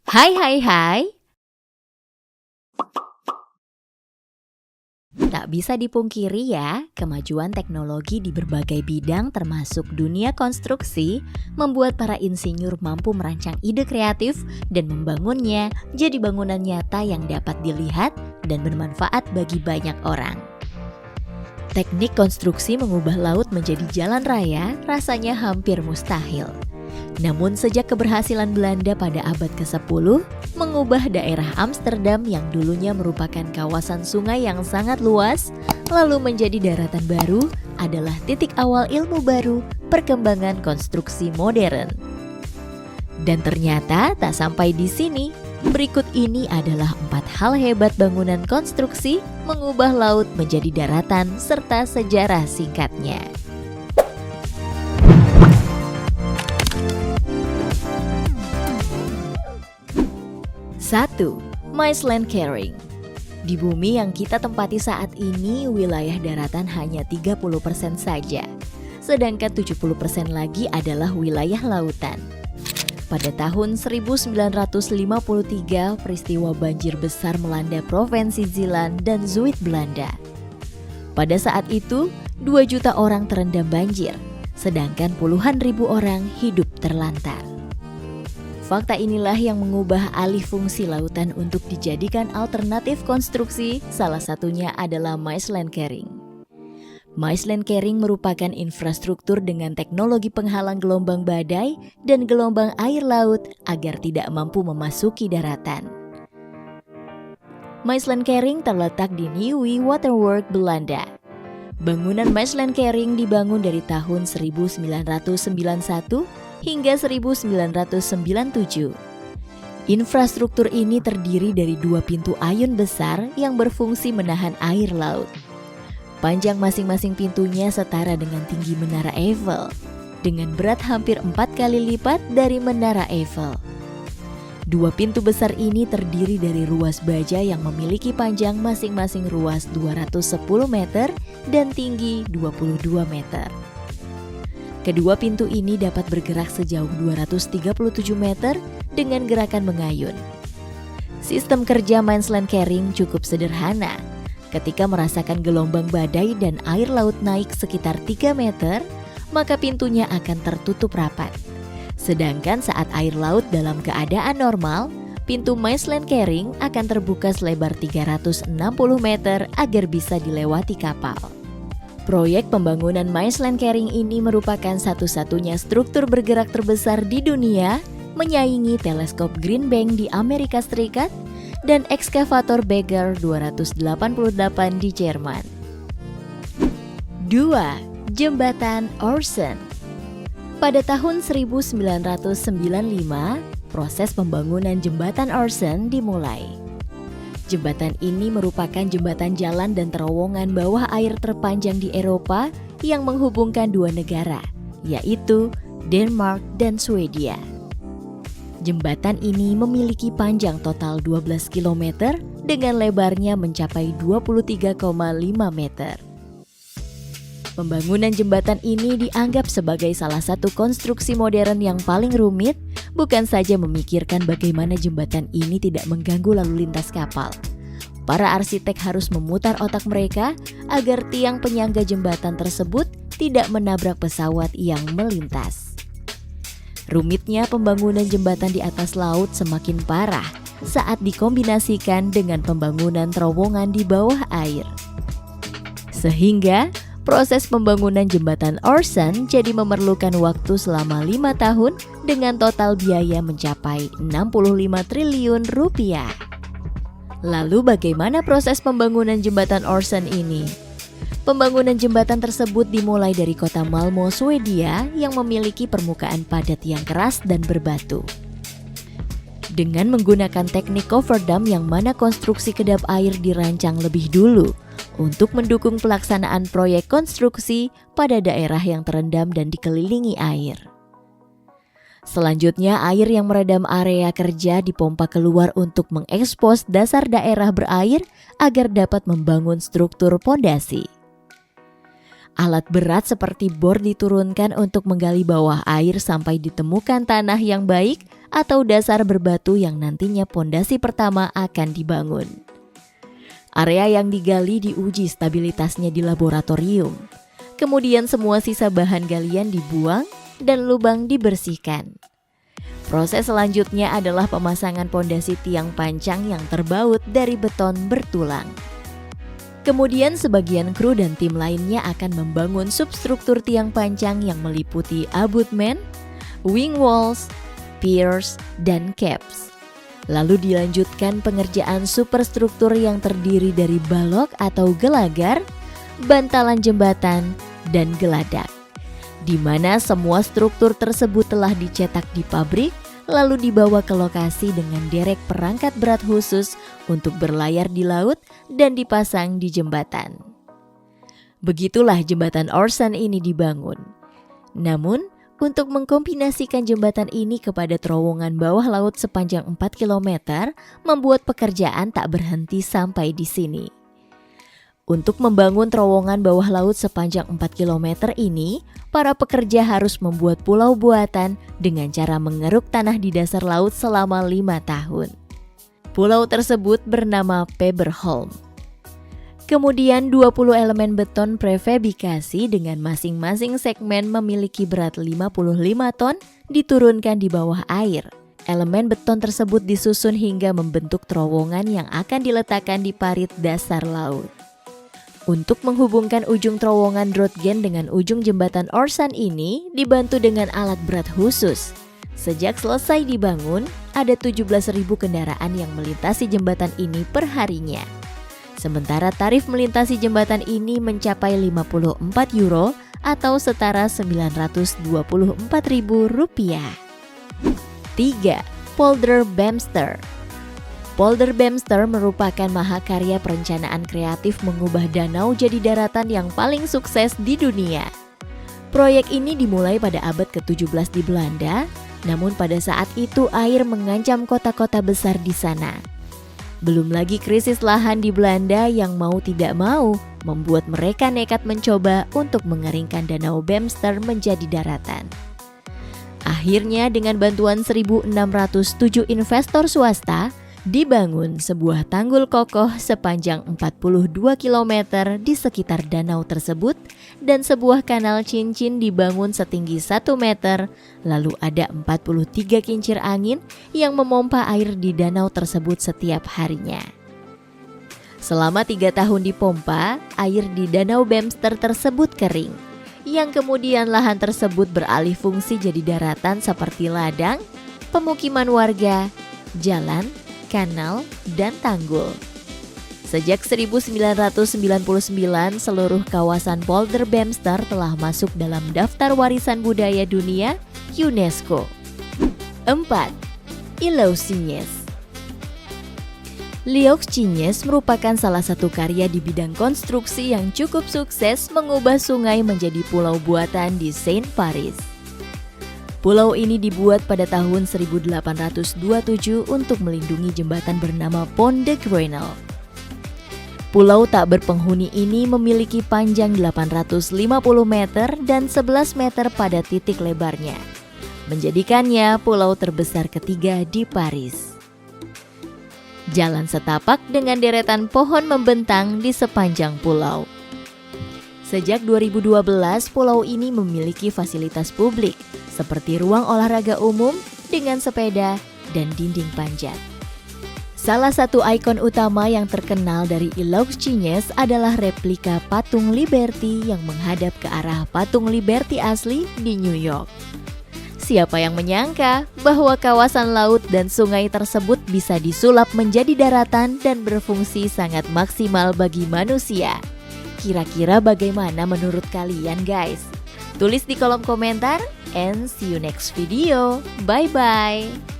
Hai hai hai. Tak bisa dipungkiri ya, kemajuan teknologi di berbagai bidang termasuk dunia konstruksi membuat para insinyur mampu merancang ide kreatif dan membangunnya jadi bangunan nyata yang dapat dilihat dan bermanfaat bagi banyak orang. Teknik konstruksi mengubah laut menjadi jalan raya rasanya hampir mustahil. Namun sejak keberhasilan Belanda pada abad ke-10 mengubah daerah Amsterdam yang dulunya merupakan kawasan sungai yang sangat luas lalu menjadi daratan baru adalah titik awal ilmu baru perkembangan konstruksi modern. Dan ternyata tak sampai di sini. Berikut ini adalah 4 hal hebat bangunan konstruksi mengubah laut menjadi daratan serta sejarah singkatnya. 1. Land Carrying. Di bumi yang kita tempati saat ini, wilayah daratan hanya 30% saja, sedangkan 70% lagi adalah wilayah lautan. Pada tahun 1953, peristiwa banjir besar melanda Provinsi Zeeland dan Zuid Belanda. Pada saat itu, 2 juta orang terendam banjir, sedangkan puluhan ribu orang hidup terlantar. Fakta inilah yang mengubah alih fungsi lautan untuk dijadikan alternatif konstruksi, salah satunya adalah Land Carrying. Land Carrying merupakan infrastruktur dengan teknologi penghalang gelombang badai dan gelombang air laut agar tidak mampu memasuki daratan. Land Carrying terletak di Nieuwe Waterworks, Belanda. Bangunan Land Carrying dibangun dari tahun 1991 hingga 1997. Infrastruktur ini terdiri dari 2 pintu ayun besar yang berfungsi menahan air laut. Panjang masing-masing pintunya setara dengan tinggi Menara Eiffel, dengan berat hampir 4 kali lipat dari Menara Eiffel. 2 pintu besar ini terdiri dari ruas baja yang memiliki panjang masing-masing ruas 210 meter dan tinggi 22 meter. Kedua pintu ini dapat bergerak sejauh 237 meter dengan gerakan mengayun. Sistem kerja Land Carrying cukup sederhana. Ketika merasakan gelombang badai dan air laut naik sekitar 3 meter, maka pintunya akan tertutup rapat. Sedangkan saat air laut dalam keadaan normal, pintu Land Carrying akan terbuka selebar 360 meter agar bisa dilewati kapal. Proyek pembangunan Land Carrying ini merupakan satu-satunya struktur bergerak terbesar di dunia, menyaingi teleskop Green Bank di Amerika Serikat dan ekskavator Bagger 288 di Jerman. 2. Jembatan Øresund. Pada tahun 1995, proses pembangunan jembatan Øresund dimulai. Jembatan ini merupakan jembatan jalan dan terowongan bawah air terpanjang di Eropa yang menghubungkan 2 negara, yaitu Denmark dan Swedia. Jembatan ini memiliki panjang total 12 km dengan lebarnya mencapai 23,5 meter. Pembangunan jembatan ini dianggap sebagai salah satu konstruksi modern yang paling rumit, bukan saja memikirkan bagaimana jembatan ini tidak mengganggu lalu lintas kapal. Para arsitek harus memutar otak mereka agar tiang penyangga jembatan tersebut tidak menabrak pesawat yang melintas. Rumitnya pembangunan jembatan di atas laut semakin parah saat dikombinasikan dengan pembangunan terowongan di bawah air. Sehingga proses pembangunan jembatan Øresund jadi memerlukan waktu selama 5 tahun dengan total biaya mencapai 65 triliun rupiah. Lalu bagaimana proses pembangunan jembatan Øresund ini? Pembangunan jembatan tersebut dimulai dari kota Malmö, Swedia yang memiliki permukaan padat yang keras dan berbatu. Dengan menggunakan teknik cover dam yang mana konstruksi kedap air dirancang lebih dulu untuk mendukung pelaksanaan proyek konstruksi pada daerah yang terendam dan dikelilingi air. Selanjutnya, air yang meredam area kerja dipompa keluar untuk mengekspos dasar daerah berair agar dapat membangun struktur pondasi. Alat berat seperti bor diturunkan untuk menggali bawah air sampai ditemukan tanah yang baik atau dasar berbatu yang nantinya pondasi pertama akan dibangun. Area yang digali diuji stabilitasnya di laboratorium. Kemudian semua sisa bahan galian dibuang dan lubang dibersihkan. Proses selanjutnya adalah pemasangan pondasi tiang pancang yang terbaut dari beton bertulang. Kemudian sebagian kru dan tim lainnya akan membangun substruktur tiang pancang yang meliputi abutment, wing walls, piers, dan caps. Lalu dilanjutkan pengerjaan superstruktur yang terdiri dari balok atau gelagar, bantalan jembatan, dan geladak, di mana semua struktur tersebut telah dicetak di pabrik, lalu dibawa ke lokasi dengan derek perangkat berat khusus untuk berlayar di laut dan dipasang di jembatan. Begitulah jembatan Orson ini dibangun. Namun, untuk mengkombinasikan jembatan ini kepada terowongan bawah laut sepanjang 4 km, membuat pekerjaan tak berhenti sampai di sini. Untuk membangun terowongan bawah laut sepanjang 4 km ini, para pekerja harus membuat pulau buatan dengan cara mengeruk tanah di dasar laut selama 5 tahun. Pulau tersebut bernama Peberholm. Kemudian 20 elemen beton prefabrikasi dengan masing-masing segmen memiliki berat 55 ton diturunkan di bawah air. Elemen beton tersebut disusun hingga membentuk terowongan yang akan diletakkan di parit dasar laut. Untuk menghubungkan ujung terowongan Drotgen dengan ujung jembatan Orson ini dibantu dengan alat berat khusus. Sejak selesai dibangun, ada 17.000 kendaraan yang melintasi jembatan ini per harinya. Sementara tarif melintasi jembatan ini mencapai 54 euro atau setara Rp924.000. 3. Polderbemster. Polderbemster merupakan mahakarya perencanaan kreatif mengubah danau jadi daratan yang paling sukses di dunia. Proyek ini dimulai pada abad ke-17 di Belanda, namun pada saat itu air mengancam kota-kota besar di sana. Belum lagi krisis lahan di Belanda yang mau tidak mau membuat mereka nekat mencoba untuk mengeringkan danau Bemster menjadi daratan. Akhirnya dengan bantuan 1.607 investor swasta, dibangun sebuah tanggul kokoh sepanjang 42 km di sekitar danau tersebut dan sebuah kanal cincin dibangun setinggi 1 meter, lalu ada 43 kincir angin yang memompa air di danau tersebut setiap harinya. Selama 3 tahun dipompa, air di danau Bemster tersebut kering, yang kemudian lahan tersebut beralih fungsi jadi daratan seperti ladang, pemukiman warga, jalan, kanal, dan tanggul. Sejak 1999, seluruh kawasan Polderbemster telah masuk dalam daftar warisan budaya dunia UNESCO. 4. Ilaucines. Ilaucines merupakan salah satu karya di bidang konstruksi yang cukup sukses mengubah sungai menjadi pulau buatan di Saint-Paris. Pulau ini dibuat pada tahun 1827 untuk melindungi jembatan bernama Pont de Grenelle. Pulau tak berpenghuni ini memiliki panjang 850 meter dan 11 meter pada titik lebarnya, menjadikannya pulau terbesar ketiga di Paris. Jalan setapak dengan deretan pohon membentang di sepanjang pulau. Sejak 2012, pulau ini memiliki fasilitas publik seperti ruang olahraga umum dengan sepeda dan dinding panjat. Salah satu ikon utama yang terkenal dari Ilaucines adalah replika patung Liberty yang menghadap ke arah patung Liberty asli di New York. Siapa yang menyangka bahwa kawasan laut dan sungai tersebut bisa disulap menjadi daratan dan berfungsi sangat maksimal bagi manusia. Kira-kira bagaimana menurut kalian guys? Tulis di kolom komentar and see you next video. Bye-bye.